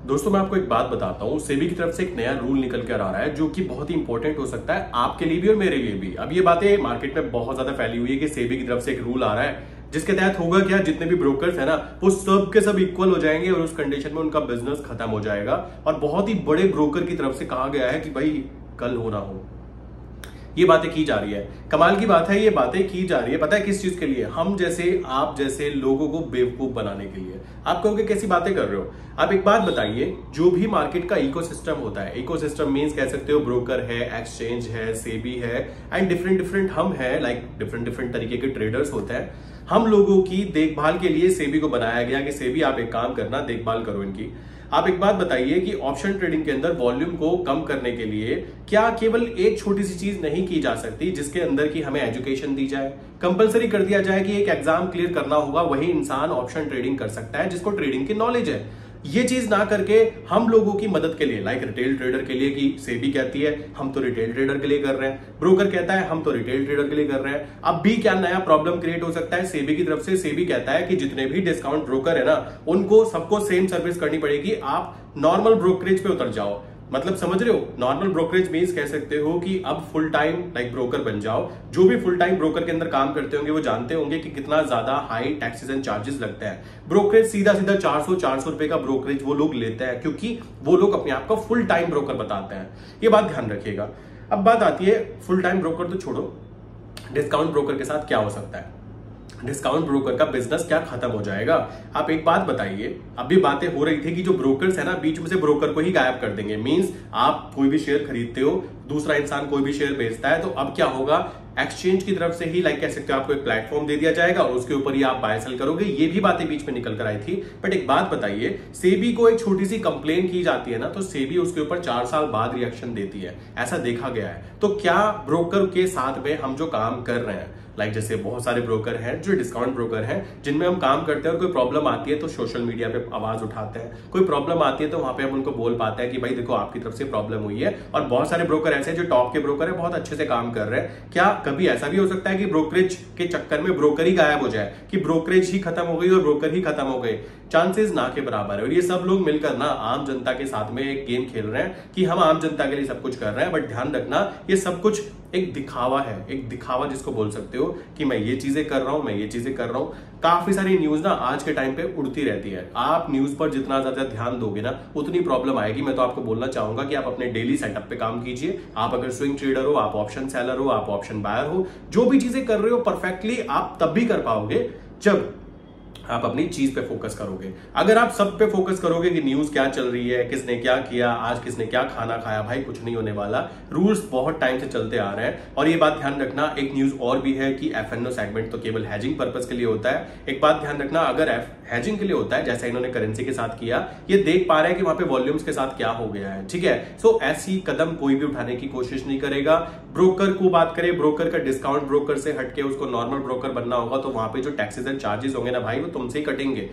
दोस्तों मैं आपको एक बात बताता हूँ। सेबी की तरफ से एक नया रूल निकल कर आ रहा है जो कि बहुत ही इंपॉर्टेंट हो सकता है आपके लिए भी और मेरे लिए भी। अब ये बातें मार्केट में बहुत ज्यादा फैली हुई है कि सेबी की तरफ से एक रूल आ रहा है जिसके तहत होगा क्या, जितने भी ब्रोकर्स है ना वो सब के सब इक्वल हो जाएंगे और उस कंडीशन में उनका बिजनेस खत्म हो जाएगा। और बहुत ही बड़े ब्रोकर की तरफ से कहा गया है कि भाई कल हो ना हो, ये बातें की जा रही है। कमाल की बात है, ये बातें की जा रही है पता है किस चीज के लिए? हम जैसे आप जैसे लोगों को बेवकूफ बनाने के लिए। आप कहोगे कैसी बातें कर रहे हो? आप एक बात बताइए, जो भी मार्केट का इकोसिस्टम होता है, इकोसिस्टम मींस कह सकते हो ब्रोकर है, एक्सचेंज है, सेबी है एंड डिफरेंट डिफरेंट हम है, लाइक डिफरेंट डिफरेंट तरीके के ट्रेडर्स होते हैं। हम लोगों की देखभाल के लिए सेबी को बनाया गया कि सेबी आप एक काम करना, देखभाल करो इनकी। आप एक बात बताइए कि ऑप्शन ट्रेडिंग के अंदर वॉल्यूम को कम करने के लिए क्या केवल एक छोटी सी चीज नहीं की जा सकती जिसके अंदर की हमें एजुकेशन दी जाए, कंपलसरी कर दिया जाए कि एक एग्जाम क्लियर करना होगा, वही इंसान ऑप्शन ट्रेडिंग कर सकता है जिसको ट्रेडिंग की नॉलेज है। ये चीज ना करके हम लोगों की मदद के लिए, लाइक रिटेल ट्रेडर के लिए कि सेबी कहती है हम तो रिटेल ट्रेडर के लिए कर रहे हैं, ब्रोकर कहता है हम तो रिटेल ट्रेडर के लिए कर रहे हैं। अब भी क्या नया प्रॉब्लम क्रिएट हो सकता है सेबी की तरफ से? सेबी कहता है कि जितने भी डिस्काउंट ब्रोकर है ना उनको सबको सेम सर्विस करनी पड़ेगी, आप नॉर्मल ब्रोकरेज पे उतर जाओ। मतलब समझ रहे हो? नॉर्मल ब्रोकरेज मींस कह सकते हो कि अब फुल टाइम लाइक ब्रोकर बन जाओ। जो भी फुल टाइम ब्रोकर के अंदर काम करते होंगे वो जानते होंगे कि कितना ज्यादा हाई टैक्सेस एंड चार्जेस लगता है। ब्रोकरेज सीधा सीधा 400 रुपए का ब्रोकरेज वो लोग लेते हैं क्योंकि वो लोग अपने आप को फुल टाइम ब्रोकर बताते हैं। ये बात ध्यान रखिएगा। अब बात आती है फुल टाइम ब्रोकर तो छोड़ो, डिस्काउंट ब्रोकर के साथ क्या हो सकता है? डिस्काउंट ब्रोकर का बिजनेस क्या खत्म हो जाएगा? आप एक बात बताइए, अभी बातें हो रही थी कि जो ब्रोकर्स है ना बीच में से ब्रोकर को ही गायब कर देंगे। मींस आप कोई भी शेयर खरीदते हो, दूसरा इंसान कोई भी शेयर बेचता है, तो अब क्या होगा? एक्सचेंज की तरफ से ही लाइक कह सकते हो आपको एक प्लेटफॉर्म दे दिया जाएगा और उसके ऊपर ही आप बाय सेल करोगे। ये भी बातें बीच में निकल कर आई थी। बट एक बात बताइए, सेबी को एक छोटी सी कंप्लेन की जाती है ना तो सेबी उसके ऊपर 4 साल बाद रिएक्शन देती है, ऐसा देखा गया है। तो क्या ब्रोकर के साथ में हम जो काम कर रहे हैं, लाइक जैसे बहुत सारे ब्रोकर हैं जो डिस्काउंट ब्रोकर हैं जिनमें हम काम करते हैं और कोई प्रॉब्लम आती है तो सोशल मीडिया पे आवाज उठाते हैं, कोई प्रॉब्लम आती है तो वहां पे हम उनको बोल पाते हैं कि भाई देखो आपकी तरफ से प्रॉब्लम हुई है। और बहुत सारे ब्रोकर ऐसे हैं जो टॉप के ब्रोकर है, बहुत अच्छे से काम कर रहे हैं। क्या कभी ऐसा भी हो सकता है कि ब्रोकरेज के चक्कर में ब्रोकर ही गायब हो जाए, कि ब्रोकरेज ही खत्म हो गई और ब्रोकर ही खत्म हो गए? चांसेस ना के बराबर है। और ये सब लोग मिलकर ना आम जनता के साथ में एक गेम खेल रहे हैं कि हम आम जनता के लिए सब कुछ कर रहे हैं। बट ध्यान रखना, ये सब कुछ एक दिखावा है, एक दिखावा जिसको बोल सकते हो कि मैं ये चीजें कर रहा हूं, मैं ये चीजें कर रहा हूं। काफी सारी न्यूज ना आज के टाइम पे उड़ती रहती है। आप न्यूज पर जितना ज्यादा ध्यान दोगे ना उतनी प्रॉब्लम आएगी। मैं तो आपको बोलना चाहूंगा कि आप अपने डेली सेटअप पे काम कीजिए। आप अगर स्विंग ट्रेडर हो, आप ऑप्शन सेलर हो, आप ऑप्शन बायर हो, जो भी चीजें कर रहे हो परफेक्टली आप तब भी कर पाओगे जब आप अपनी चीज पे फोकस करोगे। अगर आप सब पे फोकस करोगे कि न्यूज क्या चल रही है, किसने क्या किया, आज किसने क्या खाना खाया, भाई कुछ नहीं होने वाला। रूल्स बहुत टाइम से चलते आ रहे हैं। और ये बात ध्यान रखना, एक न्यूज और भी है कि एफएनओ सेगमेंट तो केवल हैजिंग पर्पस के लिए होता है। एक बात ध्यान रखना, अगर हैजिंग के लिए होता है जैसा इन्होंने करेंसी के साथ किया, ये देख पा रहे हैं कि वहां पे वॉल्यूम्स के साथ क्या हो गया है, ठीक है। सो ऐसी कदम कोई भी उठाने की कोशिश नहीं करेगा। ब्रोकर को बात करें, ब्रोकर का डिस्काउंट ब्रोकर से हटके उसको नॉर्मल ब्रोकर बनना होगा तो वहां पे जो टैक्सेस एंड चार्जेस होंगे ना भाई वो तुमसे ही कटेंगे।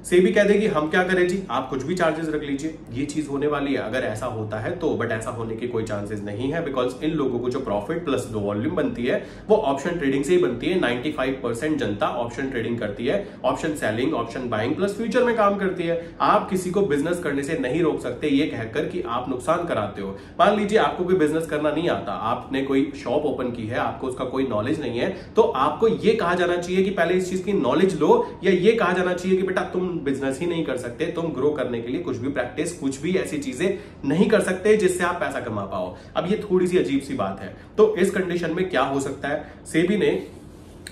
सेबी कह देगी हम क्या करें जी, आप कुछ भी चार्जेस रख लीजिए। ये चीज होने वाली है अगर ऐसा होता है तो। बट ऐसा होने की कोई चांसेस नहीं है बिकॉज इन लोगों को जो प्रॉफिट प्लस जो वॉल्यूम बनती है वो ऑप्शन ट्रेडिंग से ही बनती है। 95% जनता ऑप्शन ट्रेडिंग करती है, option selling, option buying plus future में काम करती है। आप किसी को बिजनेस करने से नहीं रोक सकते ये कहकर कि आप नुकसान कराते हो। मान लीजिए आपको कोई बिजनेस करना नहीं आता, आपने कोई शॉप ओपन की है, आपको उसका कोई नॉलेज नहीं है, तो आपको ये कहा जाना चाहिए कि पहले इस चीज की नॉलेज लो, या ये कहा जाना चाहिए कि बेटा तुम बिजनेस ही नहीं कर सकते, तुम ग्रो करने के लिए कुछ भी प्रैक्टिस, कुछ भी ऐसी चीजें नहीं कर सकते जिससे आप पैसा कमा पाओ। अब ये थोड़ी सी अजीब सी बात है। तो इस कंडीशन में क्या हो सकता है? सेबी ने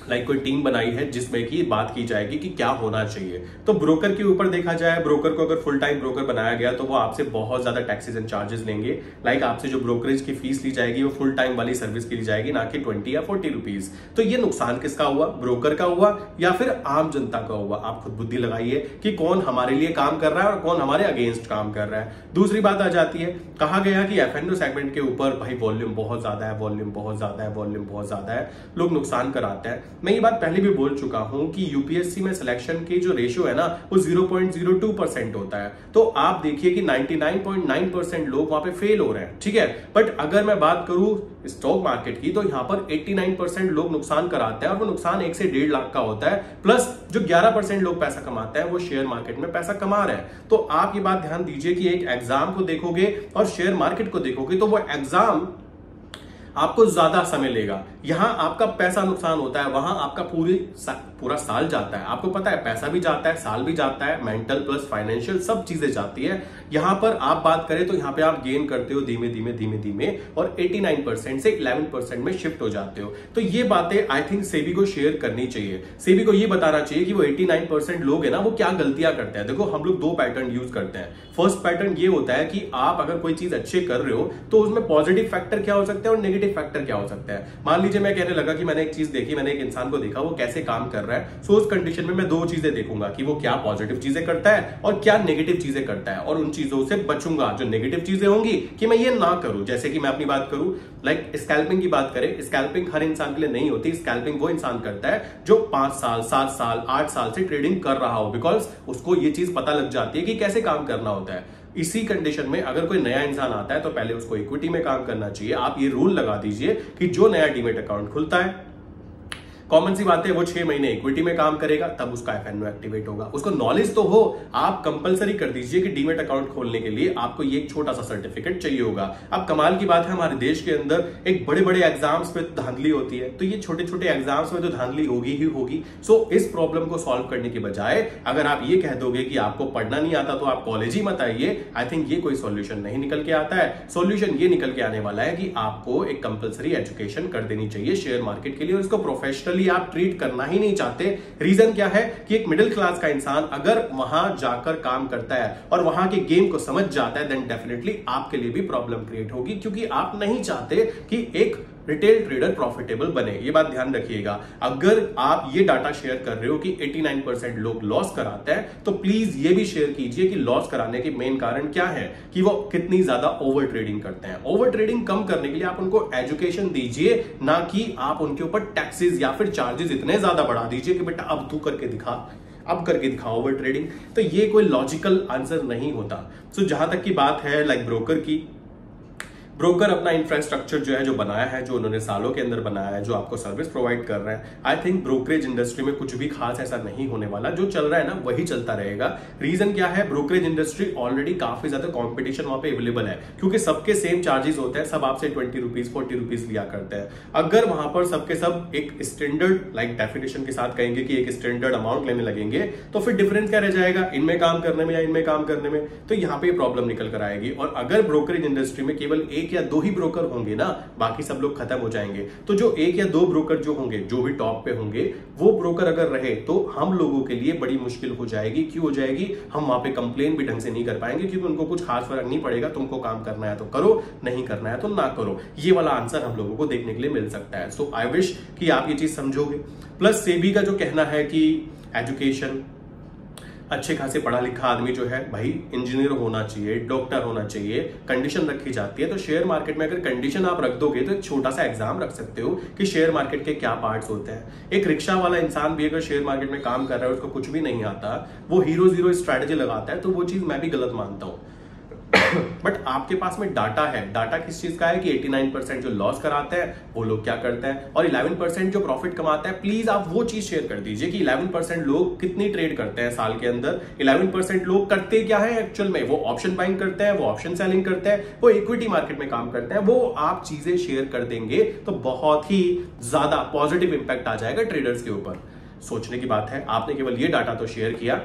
लाइक कोई टीम बनाई है जिसमें की बात की जाएगी कि क्या होना चाहिए। तो ब्रोकर के ऊपर देखा जाए, ब्रोकर को अगर फुल टाइम ब्रोकर बनाया गया तो वो आपसे बहुत ज्यादा टैक्सेस एंड चार्जेस लेंगे। लाइक आपसे जो ब्रोकरेज की फीस ली जाएगी वो फुल टाइम वाली सर्विस की ली जाएगी, ना कि 20 या 40 रुपीज। तो ये नुकसान किसका हुआ? ब्रोकर का हुआ या फिर आम जनता का हुआ? आप खुद बुद्धि लगाइए कि कौन हमारे लिए काम कर रहा है और कौन हमारे अगेंस्ट काम कर रहा है। दूसरी बात आ जाती है, कहा गया कि एफएनओ सेगमेंट के ऊपर भाई वॉल्यूम बहुत ज्यादा है, वॉल्यूम बहुत ज्यादा है, वॉल्यूम बहुत ज्यादा है, लोग नुकसान कराते हैं। मैं ये बात पहले भी बोल चुका हूं कि यूपीएससी में सिलेक्शन की जो रेशियो है ना वो 0.02% होता है। तो आप देखिए कि 99.9% लोग वहां पे फेल हो रहे हैं, ठीक है। बट अगर मैं बात करूं स्टॉक मार्केट की तो यहां पर 89% लोग नुकसान कराते हैं और वो नुकसान 1 से 1.5 लाख का होता है। प्लस जो 11% लोग पैसा कमाते हैं वो शेयर मार्केट में पैसा कमा रहे हैं। तो आप ये बात ध्यान दीजिए कि एक एग्जाम को देखोगे और शेयर मार्केट को देखोगे तो वो एग्जाम आपको ज्यादा समय लेगा। यहां आपका पैसा नुकसान होता है, वहां आपका पूरा साल जाता है। आपको पता है पैसा भी जाता है, साल भी जाता है, मेंटल प्लस फाइनेंशियल सब चीजें जाती है। यहां पर आप बात करें तो यहां पे आप गेन करते हो धीमे धीमे धीमे धीमे और 89% से 11% में शिफ्ट हो जाते हो। तो ये बातें आई थिंक सेबी को शेयर करनी चाहिए। सेबी को ये बताना चाहिए कि वो 89% लोग है ना वो क्या गलतियां करते हैं। देखो हम लोग 2 पैटर्न यूज करते हैं। फर्स्ट पैटर्न ये होता है कि आप अगर कोई चीज अच्छे कर रहे हो तो उसमें पॉजिटिव फैक्टर क्या हो सकते हैं और नेगेटिव फैक्टर क्या हो सकता है। मान लीजिए मैं कहने लगा कि मैंने एक चीज देखी, मैंने एक इंसान को देखा वो कैसे काम कर रहा है। सो उस कंडीशन में मैं 2 चीजें देखूंगा कि वो क्या पॉजिटिव चीजें करता है और क्या नेगेटिव चीजें करता है, और उन चीजों से बचूंगा जो नेगेटिव चीजें होंगी कि मैं ये ना करूं। जैसे कि मैं अपनी बात करूं, लाइक स्कैल्पिंग की बात करें, स्कैल्पिंग हर इंसान के लिए नहीं होती। स्कैल्पिंग वो इंसान करता है जो 5 साल 7 साल 8 साल से ट्रेडिंग कर रहा हो, बिकॉज उसको ये चीज पता लग जाती है कि कैसे काम करना होता है। इसी कंडीशन में अगर कोई नया इंसान आता है तो पहले उसको इक्विटी में काम करना चाहिए। आप ये रूल लगा दीजिए कि जो नया डीमैट अकाउंट खुलता है, कॉमन सी बात है, वो 6 महीने इक्विटी में काम करेगा तब उसका एफएनओ एक्टिवेट होगा। उसको नॉलेज तो हो, आप कंपलसरी कर दीजिए कि डीमैट अकाउंट खोलने के लिए आपको ये एक छोटा सा सर्टिफिकेट चाहिए होगा। अब कमाल की बात है हमारे देश के अंदर एक बड़े बड़े एग्जाम्स पे धांधली होती है, तो ये छोटे छोटे एग्जाम्स में तो धांधली होगी ही होगी। सो इस प्रॉब्लम को सॉल्व करने की बजाय अगर आप ये कह दोगे कि आपको पढ़ना नहीं आता तो आप कॉलेज ही मत आइए, आई थिंक ये कोई सॉल्यूशन नहीं निकल के आता है। सॉल्यूशन ये निकल के आने वाला है कि आपको एक कंपलसरी एजुकेशन कर देनी चाहिए शेयर मार्केट के लिए, और इसको प्रोफेशनली आप ट्रीट करना ही नहीं चाहते। रीजन क्या है कि एक मिडिल क्लास का इंसान अगर वहां जाकर काम करता है और वहां के गेम को समझ जाता है, देन डेफिनेटली आपके लिए भी प्रॉब्लम क्रिएट होगी, क्योंकि आप नहीं चाहते कि एक रिटेल ट्रेडर प्रॉफिटेबल बने। ये बात ध्यान रखिएगा। अगर आप ये डाटा शेयर कर रहे हो कि 89% लोग लॉस कराते हैं, तो प्लीज ये भी शेयर कीजिए कि लॉस कराने के मेन कारण क्या है, कि वो कितनी ज्यादा ओवर ट्रेडिंग करते हैं। ओवर ट्रेडिंग कम करने के लिए आप उनको एजुकेशन दीजिए, ना कि आप उनके ऊपर टैक्सेस या फिर चार्जेस इतने ज्यादा बढ़ा दीजिए कि बेटा अब तू करके दिखा, अब करके दिखाओ ओवर ट्रेडिंग। तो ये कोई लॉजिकल आंसर नहीं होता। सो जहां तक की बात है लाइक ब्रोकर की, ब्रोकर अपना इंफ्रास्ट्रक्चर जो है जो बनाया है, जो उन्होंने सालों के अंदर बनाया है, जो आपको सर्विस प्रोवाइड कर रहे हैं, आई थिंक ब्रोकरेज इंडस्ट्री में कुछ भी खास ऐसा नहीं होने वाला। जो चल रहा है ना वही चलता रहेगा। रीजन क्या है, ब्रोकरेज इंडस्ट्री ऑलरेडी काफी ज्यादा कॉम्पिटिशन वहां पे अवेलेबल है, क्योंकि सबके सेम चार्जेस होते हैं, सब आपसे 20 रुपीज 40 रुपीज लिया करते हैं। अगर वहां पर सबके सब एक स्टैंडर्ड लाइक डेफिनेशन के साथ कहेंगे कि एक स्टैंडर्ड अमाउंट लेने लगेंगे, तो फिर डिफरेंस क्या रह जाएगा इनमें काम करने में या इनमें काम करने में, तो यहाँ पे प्रॉब्लम निकल कर आएगी। और अगर ब्रोकरेज इंडस्ट्री में केवल 1 या 2 ही ब्रोकर होंगे ना, बाकी सब लोग खत्म हो जाएंगे। तो जो 1 या 2 ब्रोकर जो होंगे, जो भी टॉप पे होंगे, वो ब्रोकर अगर रहे तो हम लोगों के लिए बड़ी मुश्किल हो जाएगी। क्यों हो जाएगी, हम वहां पे कंप्लेन भी ढंग से नहीं कर पाएंगे, क्योंकि उनको कुछ खास फर्क नहीं पड़ेगा। तुमको काम करना है तो करो, नहीं करना है तो ना करो। ये वाला आंसर हम लोगों को देखने के लिए मिल सकता है। सो आई विश कि आप ये चीज समझोगे। प्लस सेबी का जो कहना है कि एजुकेशन, अच्छे खासे पढ़ा लिखा आदमी जो है भाई इंजीनियर होना चाहिए, डॉक्टर होना चाहिए, कंडीशन रखी जाती है। तो शेयर मार्केट में अगर कंडीशन आप रख दोगे तो एक छोटा सा एग्जाम रख सकते हो कि शेयर मार्केट के क्या पार्ट्स होते हैं। एक रिक्शा वाला इंसान भी अगर शेयर मार्केट में काम कर रहा है, उसको कुछ भी नहीं आता, वो हीरो जीरो स्ट्रैटेजी लगाता है, तो वो चीज मैं भी गलत मानता हूं। बट आपके पास में डाटा है। डाटा किस चीज का है कि 89% जो लॉस कराते हैं वो लोग क्या करते हैं, और 11% जो प्रॉफिट कमाते हैं। प्लीज आप वो चीज शेयर कर दीजिए कि 11% लोग कितनी ट्रेड करते हैं साल के अंदर, 11% लोग करते क्या है एक्चुअल में। वो ऑप्शन बाइंग करते हैं, वो ऑप्शन सेलिंग करते हैं, वो इक्विटी मार्केट में काम करते हैं। वो आप चीजें शेयर कर देंगे तो बहुत ही ज्यादा पॉजिटिव इंपैक्ट आ जाएगा ट्रेडर्स के ऊपर। सोचने की बात है, आपने केवल ये डाटा तो शेयर किया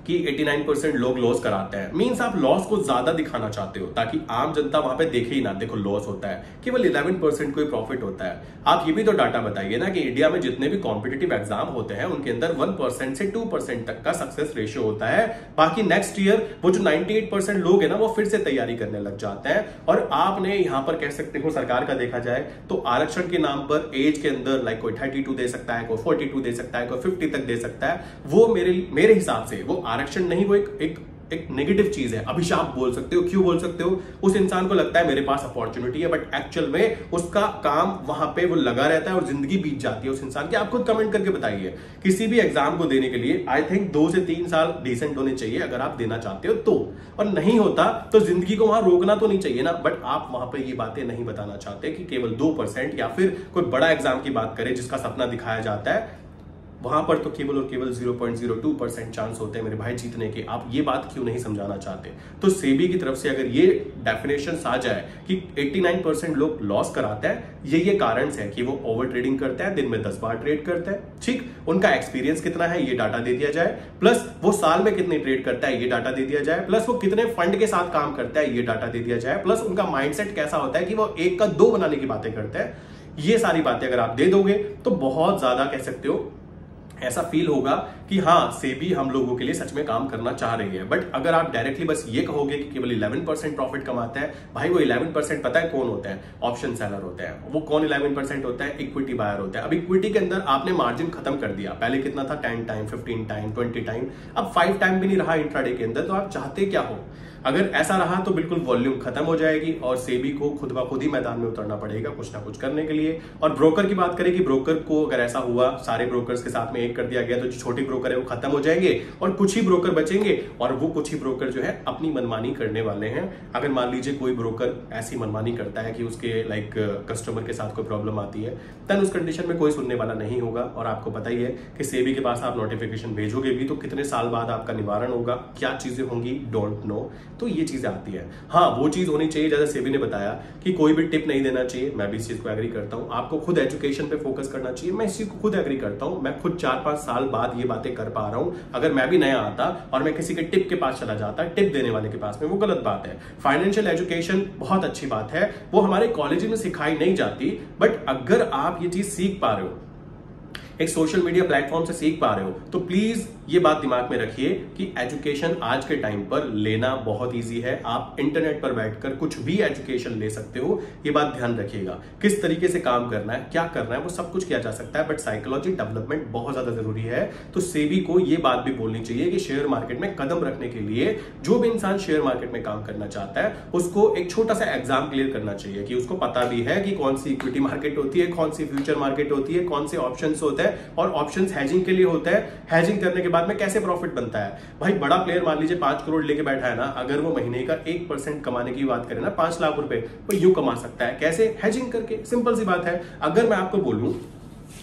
कि 89% लोग लॉस कराते हैं। मींस आप लॉस को ज्यादा दिखाना चाहते हो ताकि आम जनता वहां पे देखे ही ना, देखो लॉस होता है, केवल 11% कोई प्रॉफिट होता है। आप ये भी तो डाटा बताइए ना कि इंडिया में जितने भी कॉम्पिटिटिव एग्जाम होते हैं उनके अंदर 1% से 2% तक का सक्सेस रेशियो होता है। बाकी नेक्स्ट ईयर वो जो 98% लोग है ना वो फिर से तैयारी करने लग जाते हैं। और आपने यहां पर कह सकते हो सरकार का देखा जाए तो आरक्षण के नाम पर एज के अंदर लाइक कोई 32 दे सकता है, कोई 42 दे सकता है, कोई 50 तक दे सकता है। वो मेरे हिसाब से वो आरक्षण नहीं, वो एक एक नेगेटिव चीज है, अभिशाप बोल सकते हो। क्यों बोल सकते हो? उस इंसान को लगता है मेरे पास अपॉर्चुनिटी है, बट एक्चुअल में उसका काम वहां पे वो लगा रहता है और जिंदगी बीत जाती है उस इंसान की। आप खुद कमेंट करके बताइए, किसी भी एग्जाम को देने के लिए आई थिंक 2 से 3 साल डिसेंट होने चाहिए अगर आप देना चाहते हो तो, और नहीं होता तो जिंदगी को वहां रोकना तो नहीं चाहिए ना। बट आप वहां पर ये बातें नहीं बताना चाहते कि केवल 2% या फिर कोई बड़ा एग्जाम की बात करें जिसका सपना दिखाया जाता है, वहां पर तो केवल और केवल 0.02% चांस होते हैं मेरे भाई जीतने के। आप ये बात क्यों नहीं समझाना चाहते? तो सेबी की तरफ से अगर ये डेफिनेशन आ जाए कि 89% लोग लॉस कराते हैं, ये कारण है कि वो ओवर ट्रेडिंग करते हैं, दिन में 10 बार ट्रेड करते हैं, ठीक, उनका एक्सपीरियंस कितना है ये डाटा दे दिया जाए, प्लस वो साल में कितने ट्रेड करता है ये डाटा दे दिया जाए, प्लस वो कितने फंड के साथ काम करता है ये डाटा दे दिया जाए, प्लस उनका माइंडसेट कैसा होता है कि वो 1 का 2 बनाने की बातें करते हैं। ये सारी बातें अगर आप दे दोगे तो बहुत ज्यादा कह सकते हो ऐसा फील होगा कि हाँ सेबी हम लोगों के लिए सच में काम करना चाह रही है। बट अगर आप डायरेक्टली बस ये कहोगे कि केवल 11% प्रॉफिट कमाता है, भाई वो 11% पता है कौन होता है? ऑप्शन सेलर होता है। वो कौन 11% होता है? इक्विटी बायर होता है। अब इक्विटी के अंदर आपने मार्जिन खत्म कर दिया, पहले कितना था? 10 टाइम, 15 टाइम, 20 टाइम, अब 5 टाइम भी नहीं रहा इंट्राडे के अंदर। तो आप चाहते क्या हो? अगर ऐसा रहा तो बिल्कुल वॉल्यूम खत्म हो जाएगी और सेबी को खुद ब खुद ही मैदान में उतरना पड़ेगा कुछ ना कुछ करने के लिए। और ब्रोकर की बात करें कि ब्रोकर को अगर ऐसा हुआ सारे ब्रोकर्स के साथ में एक कर दिया गया तो जो छोटे ब्रोकर है वो खत्म हो जाएंगे और कुछ ही ब्रोकर बचेंगे, और वो कुछ ही ब्रोकर जो है अपनी मनमानी करने वाले हैं। अगर मान लीजिए कोई ब्रोकर ऐसी मनमानी करता है कि उसके लाइक कस्टमर के साथ कोई प्रॉब्लम आती है, तब उस कंडीशन में कोई सुनने वाला नहीं होगा। और आपको पता ही है कि सेबी के पास आप नोटिफिकेशन भेजोगे भी तो कितने साल बाद आपका निवारण होगा, क्या चीजें होंगी, डोंट नो। तो ये चीजें आती है। हाँ वो चीज होनी चाहिए जैसे सेबी ने बताया कि कोई भी टिप नहीं देना चाहिए, मैं भी इस चीज को एग्री करता हूं। आपको खुद एजुकेशन पे फोकस करना चाहिए, मैं इस चीज को खुद एग्री करता हूं। मैं खुद 4-5 साल बाद ये बातें कर पा रहा हूं। अगर मैं भी नया आता और मैं किसी के टिप के पास चला जाता, टिप देने वाले के पास में, वो गलत बात है। फाइनेंशियल एजुकेशन बहुत अच्छी बात है, वो हमारे कॉलेज में सिखाई नहीं जाती, बट अगर आप ये चीज सीख पा रहे हो, एक सोशल मीडिया प्लेटफॉर्म से सीख पा रहे हो, तो प्लीज ये बात दिमाग में रखिए कि एजुकेशन आज के टाइम पर लेना बहुत इजी है। आप इंटरनेट पर बैठकर कुछ भी एजुकेशन ले सकते हो, ये बात ध्यान रखिएगा। किस तरीके से काम करना है, क्या करना है, वो सब कुछ किया जा सकता है, बट साइकोलॉजी डेवलपमेंट बहुत ज्यादा जरूरी है। तो सेबी को ये बात भी बोलनी चाहिए कि शेयर मार्केट में कदम रखने के लिए जो भी इंसान शेयर मार्केट में काम करना चाहता है उसको एक छोटा सा एग्जाम क्लियर करना चाहिए कि उसको पता भी है कि कौन सी इक्विटी मार्केट होती है, कौन सी फ्यूचर मार्केट होती है, कौन से ऑप्शन होते हैं, और ऑप्शंस हेजिंग के लिए होता है। हेजिंग करने के बाद में कैसे प्रॉफिट बनता है। भाई बड़ा प्लेयर मान लीजिए 5 करोड़ लेके बैठा है ना, अगर वो महीने का 1% कमाने की बात करें ना, 5 लाख रुपए, वो यूं कमा सकता है। कैसे? हेजिंग करके। सिंपल सी बात है। अगर मैं आपको बोलूं,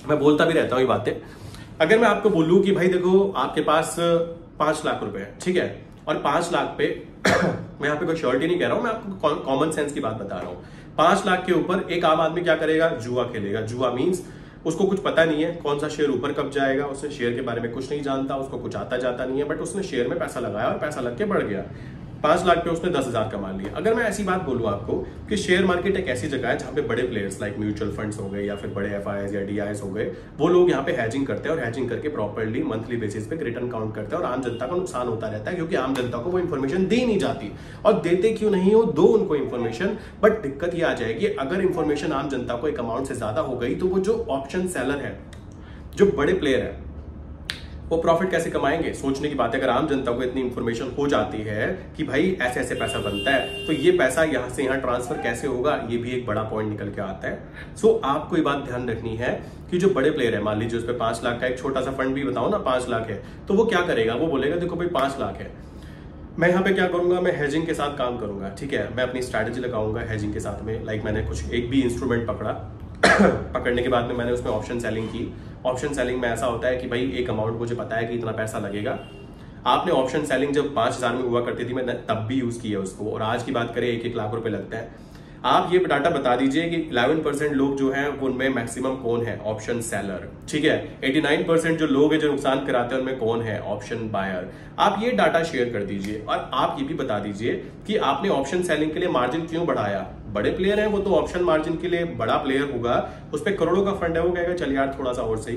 मैं बोलता भी रहता हूं ये बातें, अगर मैं आपको बोलूं कि भाई देखो आपके पास 5 लाख रुपए है, ठीक है, और 5 लाख पे मैं यहाँ पे कोई श्योरिटी नहीं कह रहा हूं, मैं आपको कॉमन सेंस की बात बता रहा हूं। 5 लाख के ऊपर एक आम आदमी क्या करेगा? जुआ खेलेगा। जुआ मीन्स उसको कुछ पता नहीं है कौन सा शेयर ऊपर कब जाएगा, उसने शेयर के बारे में कुछ नहीं जानता, उसको कुछ आता जाता नहीं है, बट उसने शेयर में पैसा लगाया और पैसा लग के बढ़ गया। 5 लाख पे उसने 10,000 कमा लिया। अगर मैं ऐसी बात बोलूं आपको कि शेयर मार्केट एक ऐसी जगह है जहां पे बड़े प्लेयर्स लाइक म्यूचुअल फंड्स हो गए या फिर बड़े एफआईआईज या डीआईएस हो गए, वो लोग यहाँ पे हैजिंग करते हैं और हैजिंग करके प्रॉपर्ली मंथली बेसिस पे रिटर्न काउंट करते हैं, और आम जनता को नुकसान होता रहता है क्योंकि आम जनता को वो इन्फॉर्मेशन दी नहीं जाती। और देते क्यों नहीं हो? दो उनको इन्फॉर्मेशन, बट दिक्कत ये आ जाएगी अगर इन्फॉर्मेशन आम जनता को एक अमाउंट से ज्यादा हो गई तो वो जो ऑप्शन सेलर है, जो बड़े प्लेयर है, वो प्रॉफिट कैसे कमाएंगे? सोचने की बात है। अगर आम जनता को इतनी इंफॉर्मेशन हो जाती है कि भाई ऐसे ऐसे पैसा बनता है, तो ये पैसा यहां से यहां ट्रांसफर कैसे होगा? ये भी एक बड़ा पॉइंट निकल के आता है। सो आपको ये बात ध्यान रखनी है कि जो बड़े प्लेयर है, मान लीजिए उस पर 5 लाख का एक छोटा सा फंड भी बताओ ना, 5 लाख है, तो वो क्या करेगा? वो बोलेगा देखो भाई 5 लाख है, मैं यहाँ पे क्या करूंगा, मैं हेजिंग के साथ काम करूंगा, ठीक है, मैं अपनी स्ट्रैटेजी लगाऊंगा हेजिंग के साथ में। लाइक मैंने कुछ एक भी इंस्ट्रूमेंट पकड़ा, पकड़ने के बाद में मैंने उसमें ऑप्शन सेलिंग की। ऑप्शन सेलिंग में ऐसा होता है कि भाई एक अमाउंट मुझे पता है कि इतना पैसा लगेगा। आपने ऑप्शन सेलिंग जब 5,000 में हुआ करती थी, मैंने तब भी यूज किया उसको, और आज की बात करें 1-1 लाख रुपए लगता है। आप ये डाटा बता दीजिए कि 11% लोग जो हैं उनमें मैक्सिमम कौन है? ऑप्शन सेलर, ठीक है। 89% जो लोग हैं जो नुकसान कराते हैं उनमें कौन है? Option buyer. आप ये डाटा शेयर कर दीजिए और आप ये भी बता दीजिए कि आपने ऑप्शन सेलिंग के लिए मार्जिन क्यों बढ़ाया। बड़े प्लेयर हैं वो तो ऑप्शन मार्जिन के लिए बड़ा प्लेयर होगा, उस पर करोड़ों का फंड है, वो कहेगा चल यार थोड़ा सा और सही।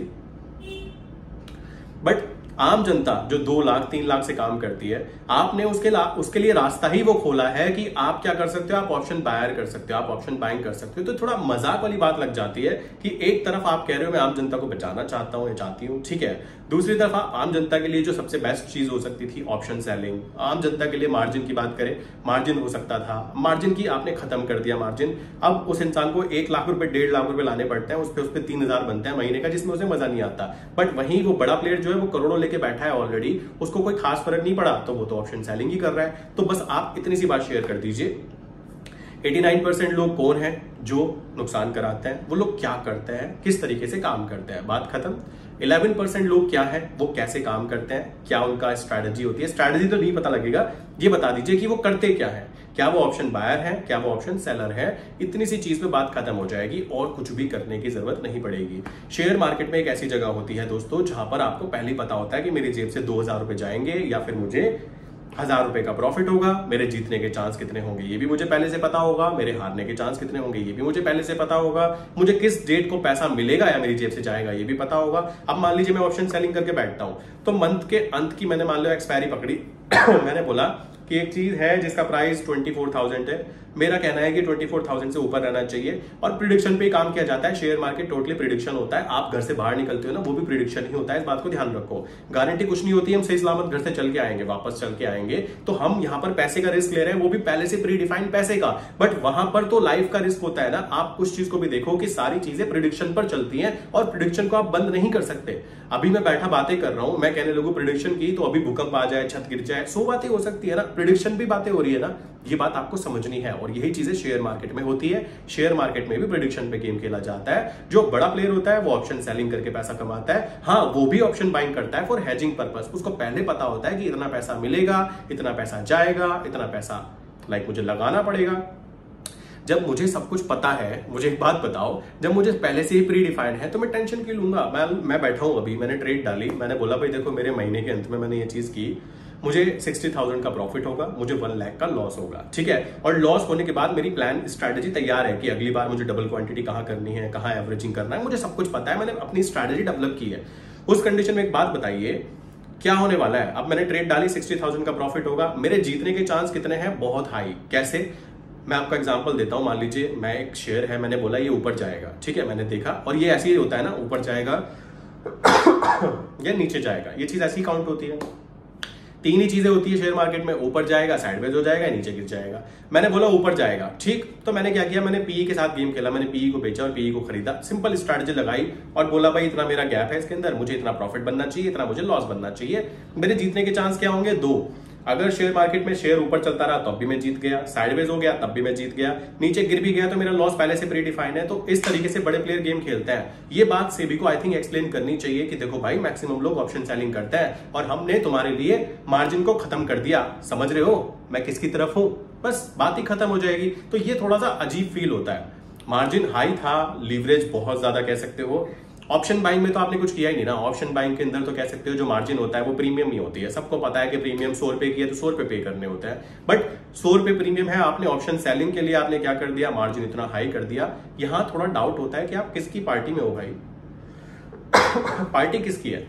बट आम जनता जो 2 लाख 3 लाख से काम करती है, आपने उसके लिए रास्ता ही वो खोला है कि आप क्या कर सकते हो, आप ऑप्शन बायर कर सकते हो, आप ऑप्शन बाइंग कर सकते हो। तो थोड़ा मजाक वाली बात लग जाती है कि एक तरफ आप कह रहे हो मैं आम जनता को बचाना चाहता हूं या चाहती हूं, ठीक है, दूसरी तरफ आम जनता के लिए जो सबसे बेस्ट चीज हो सकती थी ऑप्शन सेलिंग, आम जनता के लिए मार्जिन की बात करें, मार्जिन हो सकता था, मार्जिन की आपने खत्म कर दिया मार्जिन। अब उस इंसान को 1 लाख रुपए 1.5 लाख रुपए लाने पड़ते हैं, उस पे 3,000 बनते हैं महीने का, जिसमें उसे मजा नहीं आता। बट वहीं वो बड़ा प्लेयर जो है वो करोड़ों लेके बैठा है ऑलरेडी, उसको कोई खास फर्क नहीं पड़ा, तो वो तो ऑप्शन सेलिंग ही कर रहा है। तो बस आप इतनी सी बात शेयर कर दीजिए, 89% लोग कौन हैं जो नुकसान कराते हैं, वो लोग क्या करते हैं, किस तरीके से काम करते हैं, बात खत्म। 11% लोग क्या है, वो कैसे काम करते हैं, क्या उनका स्ट्रैटेजी होती है। स्ट्रैटेजी तो नहीं पता लगेगा, ये बता दीजिए कि वो करते क्या है, क्या वो ऑप्शन बायर है, क्या वो ऑप्शन सेलर है। इतनी सी चीज पे बात खत्म हो जाएगी और कुछ भी करने की जरूरत नहीं पड़ेगी। शेयर मार्केट में एक ऐसी जगह होती है दोस्तों जहां पर आपको पहले ही पता होता है कि मेरी जेब से 2,000 रुपए जाएंगे या फिर मुझे 1,000 रुपए का प्रॉफिट होगा, मेरे जीतने के चांस कितने होंगे ये भी मुझे पहले से पता होगा, मेरे हारने के चांस कितने होंगे ये भी मुझे पहले से पता होगा, मुझे किस डेट को पैसा मिलेगा या मेरी जेब से जाएगा ये भी पता होगा। अब मान लीजिए मैं ऑप्शन सेलिंग करके बैठता हूं, तो मंथ के अंत की मैंने मान लो एक्सपायरी पकड़ी मैंने बोला कि एक चीज है जिसका प्राइस 24,000 है, मेरा कहना है कि 24,000 से ऊपर रहना चाहिए, और प्रिडिक्शन पे काम किया जाता है। शेयर मार्केट टोटली प्रिडिक्शन होता है, आप घर से बाहर निकलते हो ना वो भी प्रिडिक्शन ही होता है, इस बात को ध्यान रखो। गारंटी कुछ नहीं होती, हम सही सलामत घर से चल के आएंगे, वापस चल के आएंगे, तो हम यहाँ पर पैसे का रिस्क ले रहे हैं, वो भी पहले से प्री डिफाइंड पैसे का। बट वहां पर तो लाइफ का रिस्क होता है ना। आप उस चीज को भी देखो कि सारी चीजें प्रिडिक्शन पर चलती हैं और प्रिडिक्शन को आप बंद नहीं कर सकते। अभी मैं बैठा बातें कर रहा हूं, मैं कहने लगूं प्रिडिक्शन की तो अभी भूकंप आ जाए, छत गिर जाए, 100 बातें हो सकती है ना, प्रिडिक्शन भी बातें हो रही है ना, ये बात आपको समझनी है। और यही चीजें शेयर मार्केट में होती है, शेयर मार्केट में भी प्रेडिक्शन पे गेम खेला जाता है। जो बड़ा प्लेयर होता है वो ऑप्शन सेलिंग करके पैसा कमाता है, हाँ वो भी ऑप्शन बाइंग करता है फॉर हेजिंग पर्पस। उसको पहले पता होता है कि इतना पैसा मिलेगा, इतना पैसा जाएगा, इतना पैसा मुझे लगाना पड़ेगा। जब मुझे सब कुछ पता है, मुझे एक बात बताओ, जब मुझे पहले से ही प्री डिफाइंड है तो मैं टेंशन क्यों लूंगा। मैं बैठा हूं, अभी मैंने ट्रेड डाली, मैंने बोला भाई देखो मेरे महीने के अंत में मैंने ये चीज की, मुझे 60,000 का प्रॉफिट होगा, मुझे 1 लाख का लॉस होगा, ठीक है। और लॉस होने के बाद मेरी प्लान स्ट्रैटेजी तैयार है कि अगली बार मुझे डबल क्वांटिटी कहां करनी है, कहां एवरेजिंग करना है, मुझे सब कुछ पता है, मैंने अपनी स्ट्रैटेजी डेवलप की है। उस कंडीशन में एक बात बताइए क्या होने वाला है। अब मैंने ट्रेड डाली, 60,000 का प्रॉफिट होगा, मेरे जीतने के चांस कितने हैं, बहुत हाई। कैसे, मैं आपको एग्जांपल देता हूं। मान लीजिए मैं एक शेयर है, मैंने बोला ये ऊपर जाएगा, ठीक है, मैंने देखा, और ये ऐसे ही होता है ना, ऊपर जाएगा या नीचे जाएगा, ये चीज ऐसी काउंट होती है। 3 ही चीजें होती है शेयर मार्केट में, ऊपर जाएगा, साइडवेज हो जाएगा, नीचे गिर जाएगा। मैंने बोला ऊपर जाएगा, ठीक, तो मैंने क्या किया, मैंने पीई के साथ गेम खेला, मैंने पीई को बेचा और पीई को खरीदा, सिंपल स्ट्रैटेजी लगाई और बोला भाई इतना मेरा गैप है इसके अंदर, मुझे इतना प्रॉफिट बनना चाहिए, इतना मुझे लॉस बनना चाहिए। मेरे जीतने के चांस क्या होंगे, 2। अगर शेयर मार्केट में शेयर ऊपर चलता रहा तब भी मैं जीत गया, साइडवेज हो गया तब भी मैं जीत गया, नीचे गिर भी गया तो मेरा लॉस पहले से प्री डिफाइंड है। तो इस तरीके से बड़े प्लेयर गेम खेलते हैं। ये बात सेबी को आई थिंक एक्सप्लेन करनी चाहिए कि देखो भाई मैक्सिमम लोग ऑप्शन सेलिंग करते हैं और हमने तुम्हारे लिए मार्जिन को खत्म कर दिया, समझ रहे हो मैं किसकी तरफ हूं, बस बात ही खत्म हो जाएगी। तो ये थोड़ा सा अजीब फील होता है। मार्जिन हाई था, लीवरेज बहुत ज्यादा कह सकते हो। ऑप्शन बाइंग में तो आपने कुछ किया ही नहीं ना। ऑप्शन बाइंग के अंदर तो कह सकते हो जो मार्जिन होता है वो प्रीमियम ही होती है। सबको पता है कि प्रीमियम 100 रुपए की है तो 100 रुपए पे करने होते हैं, बट 100 रुपए प्रीमियम है। आपने ऑप्शन सेलिंग के लिए आपने क्या कर दिया, मार्जिन इतना हाई कर दिया। यहां थोड़ा डाउट होता है कि आप किसकी पार्टी में हो भाई पार्टी किसकी है।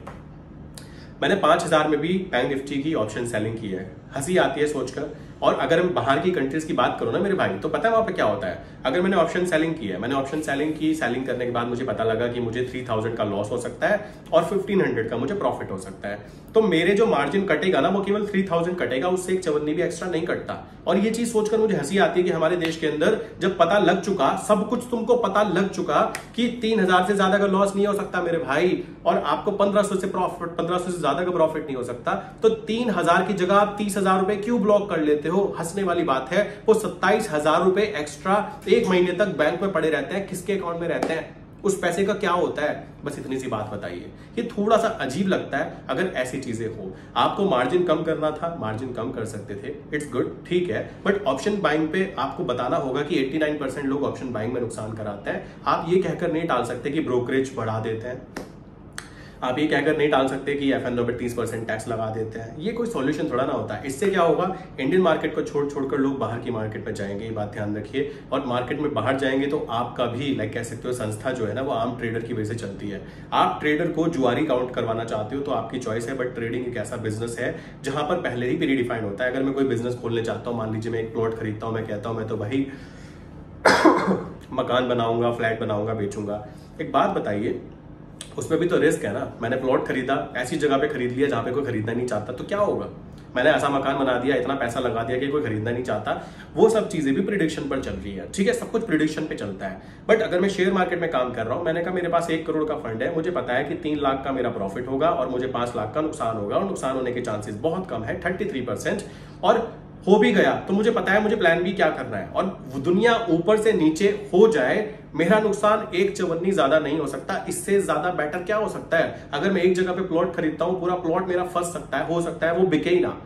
मैंने 5,000 में भी बैंक निफ्टी की ऑप्शन सेलिंग की है। हंसी आती है सोचकर। और अगर हम बाहर की कंट्रीज की बात करो ना मेरे भाई, तो पता है वहां पे क्या होता है। अगर मैंने ऑप्शन सेलिंग की है, मैंने ऑप्शन सेलिंग की, सेलिंग करने के बाद मुझे पता लगा कि मुझे 3,000 का लॉस हो सकता है और 1,500 का मुझे प्रॉफिट हो सकता है, तो मेरे जो मार्जिन कटेगा ना वो केवल 3,000 कटेगा, उससे एक चवन्नी भी एक्स्ट्रा नहीं कटता। और ये चीज सोचकर मुझे हंसी आती है कि हमारे देश के अंदर जब पता लग चुका, सब कुछ तुमको पता लग चुका कि 3,000 से ज्यादा का लॉस नहीं हो सकता मेरे भाई, और आपको 1,500 से प्रॉफिट, 1,500 से ज्यादा का प्रॉफिट नहीं हो सकता, तो 3,000 की जगह आप 30,000 रुपए क्यों ब्लॉक कर लेते हो। हंसने वाली बात है। वो 27,000 रुपए एक्स्ट्रा 1 महीने तक बैंक में पड़े रहते हैं। किसके अकाउंट में रहते हैं, उस पैसे का क्या होता है, बस इतनी सी बात बताइए। ये थोड़ा सा अजीब लगता है अगर ऐसी चीजें हो। आपको मार्जिन कम करना था, मार्जिन कम कर सकते थे, इट्स गुड, ठीक है, बट ऑप्शन बाइंग पे आपको बताना होगा कि 89% लोग ऑप्शन बाइंग में नुकसान कराते हैं। आप ये कहकर नहीं टाल सकते कि ब्रोकरेज बढ़ा देते हैं। आप ये कहकर नहीं टाल सकते कि F&O पे 30% टैक्स लगा देते हैं, ये कोई सॉल्यूशन थोड़ा ना होता है। इससे क्या होगा, इंडियन मार्केट को छोड़कर लोग बाहर की मार्केट में जाएंगे, ये बात ध्यान रखिए। और मार्केट में बाहर जाएंगे तो आपका भी लाइक कह सकते हो संस्था जो है ना वो आम ट्रेडर की वजह से चलती है। आप ट्रेडर को जुआरी काउंट करवाना चाहते हो तो आपकी चॉइस है, बट ट्रेडिंग एक ऐसा बिजनेस है जहां पर पहले ही प्री डिफाइंड होता है। अगर मैं कोई बिजनेस खोलने चाहता हूँ, मान लीजिए मैं एक प्लॉट खरीदता हूँ, मैं कहता हूँ मैं तो भाई मकान बनाऊंगा, फ्लैट बनाऊंगा, बेचूंगा। एक बात बताइए, उसमें भी तो रिस्क है ना। मैंने प्लॉट खरीदा, ऐसी जगह पे खरीद लिया जहां पे कोई खरीदना नहीं चाहता, तो क्या होगा? मैंने ऐसा मकान बना दिया, इतना पैसा लगा दिया कि कोई खरीदना नहीं चाहता। वो सब चीजें भी प्रिडिक्शन पर चल रही है, ठीक है, सब कुछ प्रिडिक्शन पे चलता है। बट अगर मैं शेयर मार्केट में काम कर रहा हूं, मैंने कहा मेरे पास 1 करोड़ का फंड है, मुझे पता है कि 3 लाख का मेरा प्रॉफिट होगा और मुझे 5 लाख का नुकसान होगा, और नुकसान होने के चांसेस बहुत कम है, 33%, और हो भी गया तो मुझे पता है मुझे प्लान बी क्या करना है। और दुनिया ऊपर से नीचे हो जाए, मेरा नुकसान 1 चवन्नी ज्यादा नहीं हो सकता। इससे ज्यादा बेटर क्या हो सकता है? अगर मैं एक जगह पे प्लॉट खरीदता हूं, पूरा प्लॉट मेरा फंस सकता है, हो सकता है वो बिके ही ना,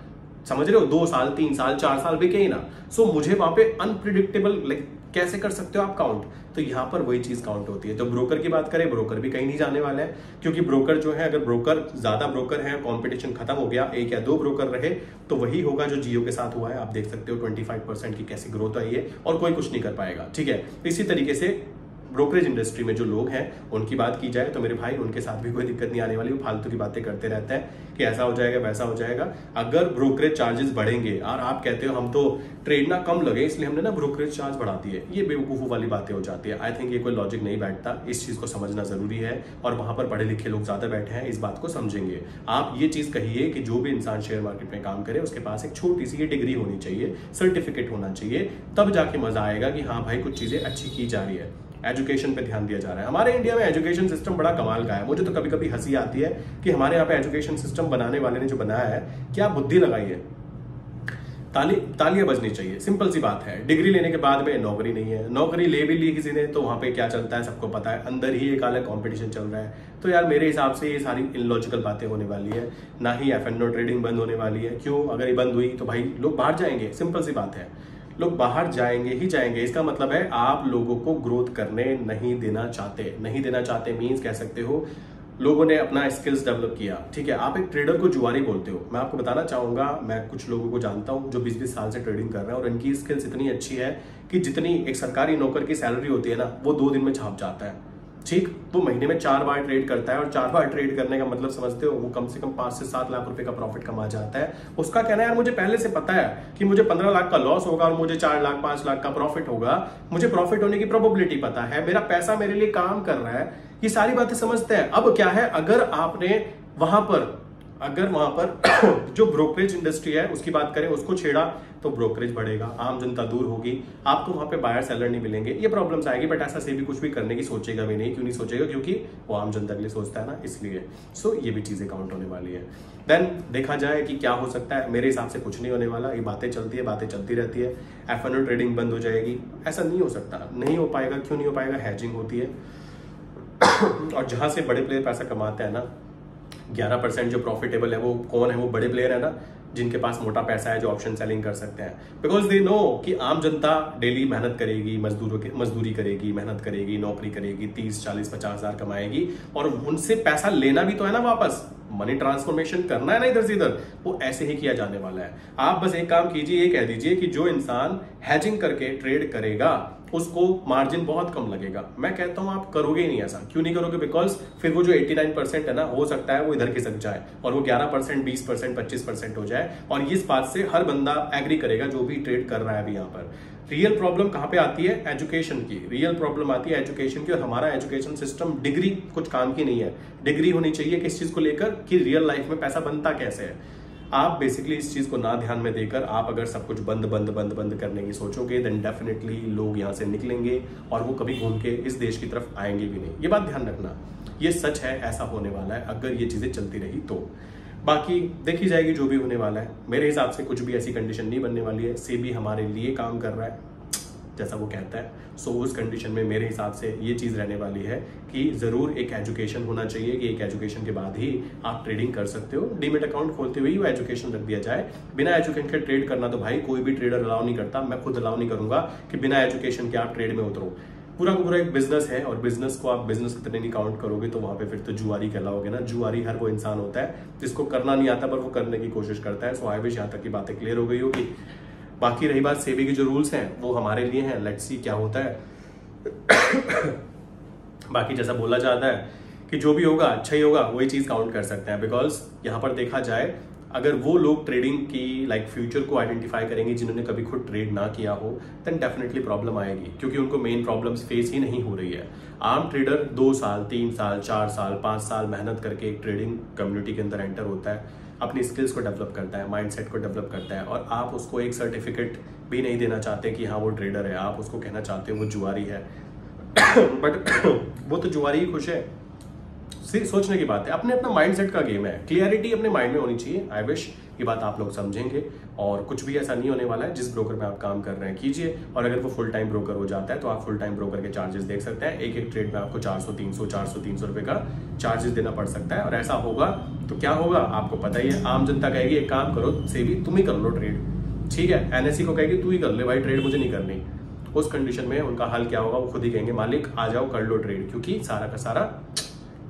समझ रहे हो, 2 साल 3 साल 4 साल बिके ही ना। सो मुझे वहां पे अनप्रिडिक्टेबल लाइक कैसे कर सकते हो आप काउंट? तो यहां पर वही चीज काउंट होती है। तो ब्रोकर की बात करें, ब्रोकर भी कहीं नहीं जाने वाले हैं, क्योंकि ब्रोकर जो है, अगर ब्रोकर ज्यादा ब्रोकर है, कंपटीशन खत्म हो गया, 1 या 2 ब्रोकर रहे तो वही होगा जो जियो के साथ हुआ है। आप देख सकते हो 25% की कैसी ग्रोथ आई है और कोई कुछ नहीं कर पाएगा, ठीक है। इसी तरीके से ब्रोकरेज इंडस्ट्री में जो लोग हैं उनकी बात की जाए तो मेरे भाई, उनके साथ भी कोई दिक्कत नहीं आने वाली। वो फालतू की बातें करते रहते हैं कि ऐसा हो जाएगा वैसा हो जाएगा। अगर ब्रोकरेज चार्जेस बढ़ेंगे और आप कहते हो हम तो ट्रेड ना कम लगे इसलिए हमने ना ब्रोकरेज चार्ज बढ़ा दिए, ये बेवकूफों वाली बातें हो जाती है। आई थिंक ये कोई लॉजिक नहीं बैठता, इस चीज को समझना जरूरी है। और वहां पर पढ़े लिखे लोग ज्यादा बैठे हैं, इस बात को समझेंगे। आप ये चीज कहिए कि जो भी इंसान शेयर मार्केट में काम करे उसके पास एक छोटी सी डिग्री होनी चाहिए, सर्टिफिकेट होना चाहिए, तब जाके मजा आएगा कि हाँ भाई कुछ चीजें अच्छी की जा रही है। एजुकेशन पे ध्यान दिया जा रहा है। हमारे इंडिया में एजुकेशन सिस्टम बड़ा कमाल का है। मुझे तो कभी कभी हंसी आती है कि हमारे यहाँ पे एजुकेशन सिस्टम बनाने वाले ने जो बनाया है, क्या बुद्धि लगाई है। तालियां बजनी चाहिए, सिंपल सी बात है। डिग्री लेने के बाद में नौकरी नहीं है, नौकरी ले भी ली किसी ने तो वहां पे क्या चलता है सबको पता है, अंदर ही एक अलग कंपटीशन चल रहा है। तो यार मेरे हिसाब से ये सारी इलॉजिकल बातें होने वाली है। ना ही F&O ट्रेडिंग बंद होने वाली है। क्यों? अगर ये बंद हुई तो भाई लोग बाहर जाएंगे, सिंपल सी बात है, लोग बाहर जाएंगे ही जाएंगे। इसका मतलब है आप लोगों को ग्रोथ करने नहीं देना चाहते। नहीं देना चाहते मींस कह सकते हो लोगों ने अपना स्किल्स डेवलप किया, ठीक है। आप एक ट्रेडर को जुआरी बोलते हो। मैं आपको बताना चाहूंगा, मैं कुछ लोगों को जानता हूं जो 20-20 साल से ट्रेडिंग कर रहे हैं और इनकी स्किल्स इतनी अच्छी है कि जितनी एक सरकारी नौकर की सैलरी होती है ना, वो 2 दिन में छाप जाता है, ठीक। वो महीने में 4 बार ट्रेड करता है और 4 बार ट्रेड करने का मतलब समझते हो, वो कम से कम 5 से 7 लाख रुपए का प्रॉफिट कमा जाता है। उसका कहना है यार मुझे पहले से पता है कि मुझे 15 लाख का लॉस होगा और मुझे 4 लाख 5 लाख का प्रॉफिट होगा, मुझे प्रॉफिट होने की प्रोबेबिलिटी पता है, मेरा पैसा मेरे लिए काम कर रहा है, ये सारी बातें समझते हैं। अब क्या है, अगर आपने वहां पर जो ब्रोकरेज इंडस्ट्री है उसकी बात करें, उसको छेड़ा तो ब्रोकरेज बढ़ेगा, आम जनता दूर होगी, आपको वहां पे बायर सेलर नहीं मिलेंगे, ये प्रॉब्लम्स आएगी। बट ऐसा से भी कुछ भी करने की सोचेगा भी नहीं। क्यों नहीं सोचेगा? क्योंकि वो आम जनता के लिए सोचता है ना, इसलिए। सो ये भी चीजें काउंट होने वाली है। देन देखा जाए कि क्या हो सकता है, मेरे हिसाब से कुछ नहीं होने वाला। ये बातें चलती है, बातें चलती रहती है। F&O ट्रेडिंग बंद हो जाएगी, ऐसा नहीं हो सकता, नहीं हो पाएगा। क्यों नहीं हो पाएगा? हैजिंग होती है और जहां से बड़े प्लेयर पैसा कमाते हैं ना, 11% जो प्रॉफिटेबल है वो कौन है? वो बड़े प्लेयर है ना, जिनके पास मोटा पैसा है, जो ऑप्शन सेलिंग कर सकते हैं। बिकॉज दे नो कि आम जनता डेली मेहनत करेगी, मजदूरी करेगी, मेहनत करेगी, नौकरी करेगी, 30, 40, 50 हजार कमाएगी और उनसे पैसा लेना भी तो है ना वापस, मनी ट्रांसफॉर्मेशन करना है ना इधर से इधर, वो ऐसे ही किया जाने वाला है। आप बस एक काम कीजिए, ये कह दीजिए कि जो इंसान हैजिंग करके ट्रेड करेगा उसको मार्जिन बहुत कम लगेगा। मैं कहता हूं आप करोगे ही नहीं ऐसा। क्यों नहीं करोगे? बिकॉज फिर वो जो 89% है ना, हो सकता है वो इधर खिसक जाए और वो 11%, 20%, 25% हो जाए। और इस बात से हर बंदा एग्री करेगा जो भी ट्रेड कर रहा है अभी यहाँ पर। रियल प्रॉब्लम कहां पे आती है? एजुकेशन की। रियल प्रॉब्लम आती है एजुकेशन की। और हमारा एजुकेशन सिस्टम, डिग्री कुछ काम की नहीं है। डिग्री होनी चाहिए किस चीज को लेकर कि रियल लाइफ में पैसा बनता कैसे है। आप बेसिकली इस चीज को ना ध्यान में देकर आप अगर सब कुछ बंद करने की सोचोगे, देन डेफिनेटली लोग यहां से निकलेंगे और वो कभी घूम के इस देश की तरफ आएंगे भी नहीं। ये बात ध्यान रखना, ये सच है, ऐसा होने वाला है अगर ये चीजें चलती रही तो। बाकी देखी जाएगी जो भी होने वाला है। मेरे हिसाब से कुछ भी ऐसी कंडीशन नहीं बनने वाली है। सेबी हमारे लिए काम कर रहा है जैसा वो कहता है। सो उस कंडीशन में मेरे हिसाब से ये चीज रहने वाली है कि जरूर एक एजुकेशन होना चाहिए कि एक एजुकेशन के बाद ही आप ट्रेडिंग कर सकते हो। डीमेट अकाउंट खोलते हुए वो एजुकेशन रख दिया जाए। बिना एजुकेशन के ट्रेड करना तो भाई कोई भी ट्रेडर अलाउ नहीं करता। मैं खुद अलाउ नहीं करूंगा कि बिना एजुकेशन के आप ट्रेड में उतरो। पूरा का पूरा एक बिजनेस है, और बिजनेस को आप बिजनेस की तरह नहीं काउंट करोगे तो वहां पे फिर तो जुआरी कहलाओगे ना। जुआरी हर वो इंसान होता है जिसको करना नहीं आता पर वो करने की कोशिश करता है। सो आई विश यहाँ तक की बातें क्लियर हो गई होगी। बाकी रही बात सेबी के जो रूल्स हैं वो हमारे लिए हैं, लेट्स सी क्या होता है। बाकी जैसा बोला जाता है कि जो भी होगा अच्छा ही होगा, वही चीज काउंट कर सकते हैं। बिकॉज यहाँ पर देखा जाए, अगर वो लोग ट्रेडिंग की फ्यूचर को आइडेंटिफाई करेंगे जिन्होंने कभी खुद ट्रेड ना किया हो, देन डेफिनेटली प्रॉब्लम आएगी, क्योंकि उनको मेन प्रॉब्लम्स फेस ही नहीं हो रही है। आम ट्रेडर 2 साल 3 साल 4 साल 5 साल मेहनत करके एक ट्रेडिंग कम्युनिटी के अंदर एंटर होता है, अपनी स्किल्स को डेवलप करता है, माइंडसेट को डेवलप करता है, और आप उसको एक सर्टिफिकेट भी नहीं देना चाहते कि हाँ वो ट्रेडर है, आप उसको कहना चाहते हो वो जुआरी है। बट वो तो जुआरी ही खुश है। सिर्फ सोचने की बात है, अपने अपना माइंडसेट का गेम है, क्लियरिटी अपने माइंड में होनी चाहिए। आई विश ये बात आप लोग समझेंगे, और कुछ भी ऐसा नहीं होने वाला है। जिस ब्रोकर में आप काम कर रहे हैं कीजिए, और अगर वो फुल टाइम ब्रोकर हो जाता है तो आप फुल टाइम ब्रोकर के चार्जेस देख सकते हैं। एक एक ट्रेड में आपको 400-300 रुपए का चार्जेस देना पड़ सकता है, और ऐसा होगा तो क्या होगा आपको पता ही है। आम जनता कहेगी एक काम करो, सेबी तुम ही कर लो ट्रेड, ठीक है, एनएससी को कहेगी तू ही कर ले भाई ट्रेड, मुझे नहीं करनी। उस कंडीशन में उनका हल क्या होगा, वो खुद ही कहेंगे मालिक आ जाओ कर लो ट्रेड, क्योंकि सारा का सारा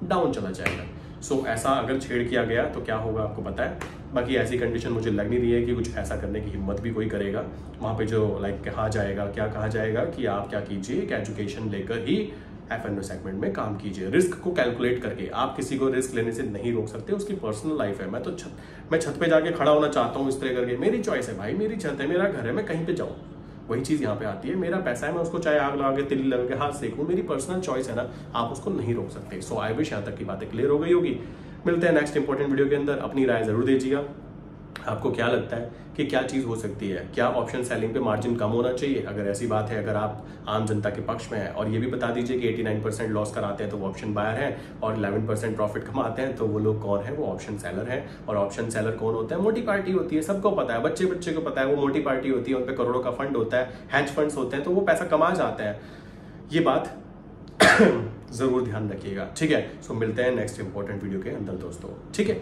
डाउन चला जाएगा। सो ऐसा अगर छेड़ किया गया तो क्या होगा आपको पता है। बाकी ऐसी कंडीशन मुझे लग नहीं रही है कि कुछ ऐसा करने की हिम्मत भी कोई करेगा। वहां पे जो कहा जाएगा, क्या कहा जाएगा कि आप क्या कीजिए, एक एजुकेशन लेकर ही एफएनओ सेगमेंट में काम कीजिए, रिस्क को कैलकुलेट करके। आप किसी को रिस्क लेने से नहीं रोक सकते, उसकी पर्सनल लाइफ है। मैं छत पे जाके खड़ा होना चाहता हूँ इस तरह करके, मेरी चॉइस है भाई, मेरी छत है, मेरा घर है, मैं कहीं पे जाऊँ, वही चीज यहाँ पे आती है। मेरा पैसा है, मैं उसको चाहे आग लगा के तिल्ली लगा के हाथ सेकूं, मेरी पर्सनल चॉइस है ना, आप उसको नहीं रोक सकते। सो आई विश यहाँ तक की बातें क्लियर हो गई होगी। मिलते हैं नेक्स्ट इंपॉर्टेंट वीडियो के अंदर। अपनी राय जरूर दीजिएगा, आपको क्या लगता है कि क्या चीज हो सकती है, क्या ऑप्शन सेलिंग पे मार्जिन कम होना चाहिए अगर ऐसी बात है, अगर आप आम जनता के पक्ष में है। और ये भी बता दीजिए कि 89% लॉस कराते हैं तो वो ऑप्शन बायर है, और 11% प्रॉफिट कमाते हैं तो वो लोग कौन है, वो ऑप्शन सेलर है। और ऑप्शन सेलर कौन होता है, मोटी पार्टी होती है, सबको पता है, बच्चे बच्चे को पता है, वो मोटी पार्टी होती है, उन पे करोड़ों का फंड होता है, हैज फंड्स होते हैं, तो वो पैसा कमा जाते हैं। ये बात जरूर ध्यान रखिएगा, ठीक है। सो मिलते हैं नेक्स्ट इंपॉर्टेंट वीडियो के अंदर दोस्तों, ठीक है।